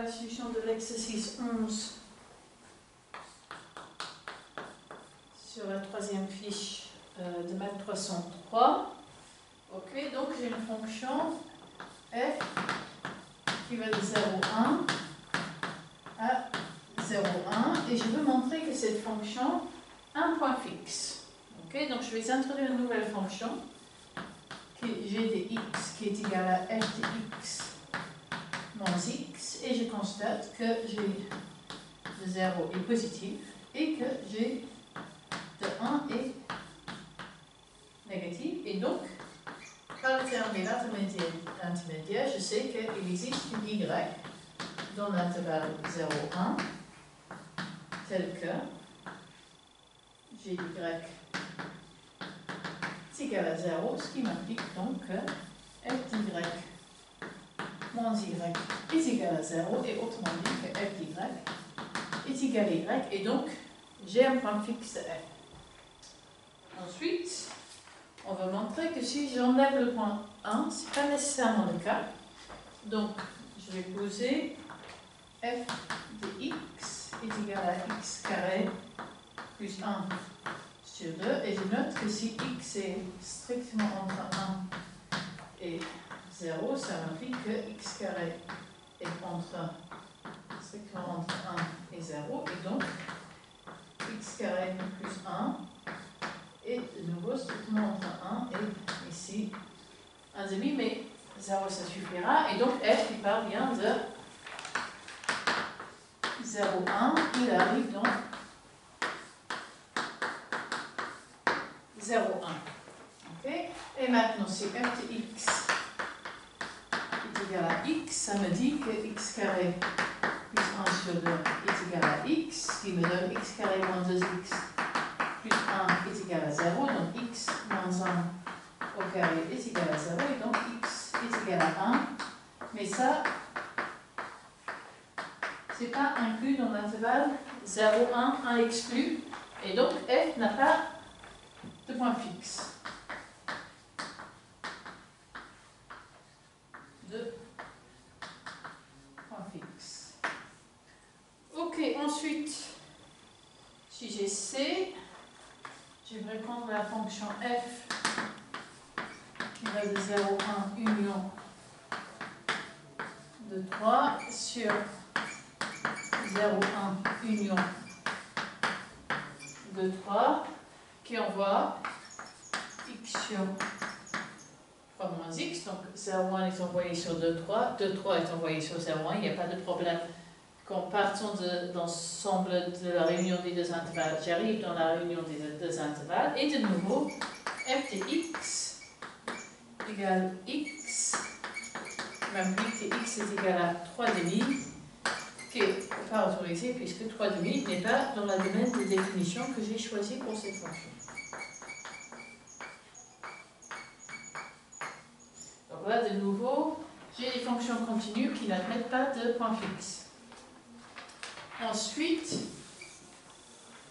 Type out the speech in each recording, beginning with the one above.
la solution de l'exercice 11 sur la troisième fiche de maths 303. Ok, donc j'ai une fonction f qui va de 0,1 à 0,1 et je veux montrer que cette fonction a un point fixe. Ok, donc je vais introduire une nouvelle fonction qui est g de x qui est égal à f de x moins x et je constate que g de 0 est positif et que g de 1 est négatif et donc par le terme de l'intermédiaire, je sais qu'il existe une y dans l'intervalle 0,1 tel que g d'y est égal à 0, ce qui m'implique donc que f d'y moins y est égal à 0 et autrement dit que f d'y est égal à y et donc j'ai un point fixe de f. Ensuite, on va montrer que si j'enlève le point 1, ce n'est pas nécessairement le cas. Donc, je vais poser f de x est égal à x carré plus 1 sur 2. Et je note que si x est strictement entre 1 et 0, ça implique que x carré est strictement entre 1 et 0. Et donc, x carré plus 1 est de nouveau strictement entre 1 et ici 1,5, mais 0 ça suffira. Et donc f il part bien de 0,1, il arrive dans 0,1. Okay. Et maintenant, si f de x est égal à x, ça me dit que x carré plus 1 sur 2 est égal à x, ce qui me donne x carré moins 2x plus 1 est égal à 0, donc x moins 1 au carré est égal à 0, et donc x est égal à 1. Mais ça, ce n'est pas inclus dans l'intervalle 0, 1, 1 exclu, et donc f n'a pas de point fixe. De point fixe. Ok, ensuite, si j'ai C, je vais prendre la fonction f qui va de 0,1 union de 3 sur 0,1 union de 3 qui envoie x sur 3 moins x, donc 0,1 est envoyé sur 2,3, 2,3 est envoyé sur 0,1, il n'y a pas de problème. Quand partons de l'ensemble de la réunion des deux intervalles, j'arrive dans la réunion des deux intervalles, et de nouveau, f de x égale x, m'implique que x est égal à 3,5, qui n'est pas autorisé puisque 3,5 n'est pas dans la domaine de définition que j'ai choisi pour cette fonction. Donc là, de nouveau, j'ai des fonctions continues qui n'admettent pas de point fixe. Ensuite,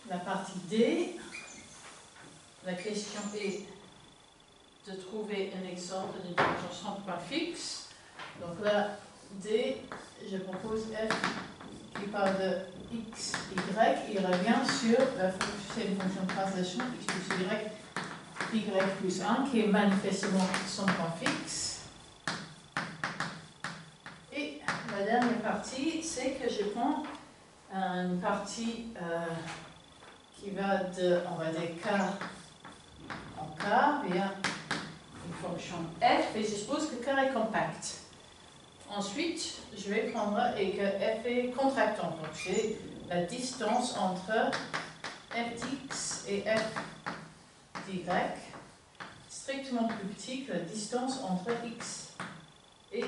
la partie D, la question est de trouver un exemple d'une fonction sans point fixe. Donc là, D, je propose f qui part de x, y, il revient sur la fonction, c'est une fonction de translation x plus y plus 1 qui est manifestement sans point fixe. Et la dernière partie, c'est que je prends une partie qui va de, on va dire, k en k via une fonction f, et je suppose que k est compact. Ensuite, je vais prendre et que f est contractant. Donc j'ai la distance entre f d'x et f d'y strictement plus petit que la distance entre x et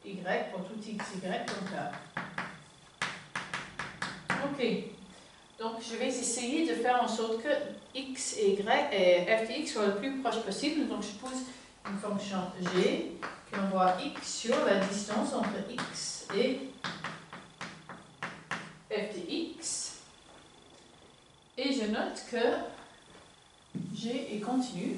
y pour tout x, y comme k. Ok, donc je vais essayer de faire en sorte que x et f de x soient le plus proche possible. Donc je pose une fonction g qui envoie x sur la distance entre x et f de x. Et je note que g est continu.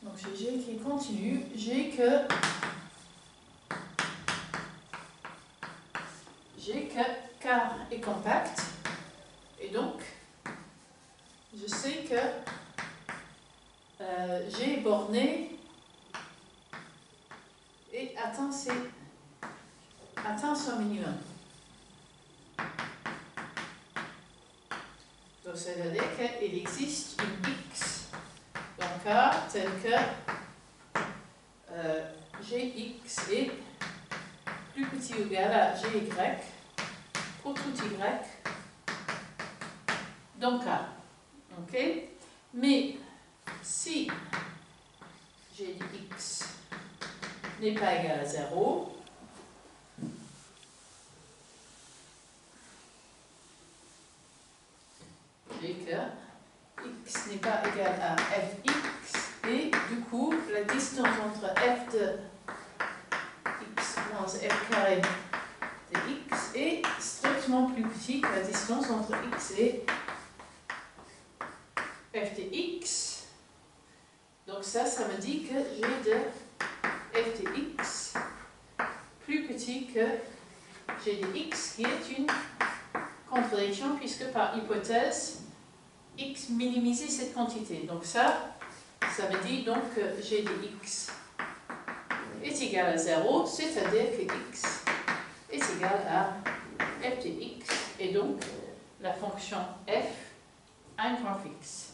Donc Donc j'ai G qui continue, j'ai que K est compact, et donc je sais que G est borné et atteint son minimum. Donc c'est-à-dire qu'il existe une X dans K tel que Gx est plus petit ou égal à Gy pour tout Y dans K. Ok? Mais si G de X n'est pas égal à 0, j'ai que X n'est pas égal à Fx et du coup la distance entre F de X moins F carré de X est strictement plus petit que la distance entre X et F de X. Donc ça me dit que j'ai de F de X plus petit que G de X, qui est une contradiction puisque par hypothèse, X minimisait cette quantité. Donc ça me dit donc que G de X est égal à 0, c'est-à-dire que X est égal à F de X, et donc la fonction F a un point fixe.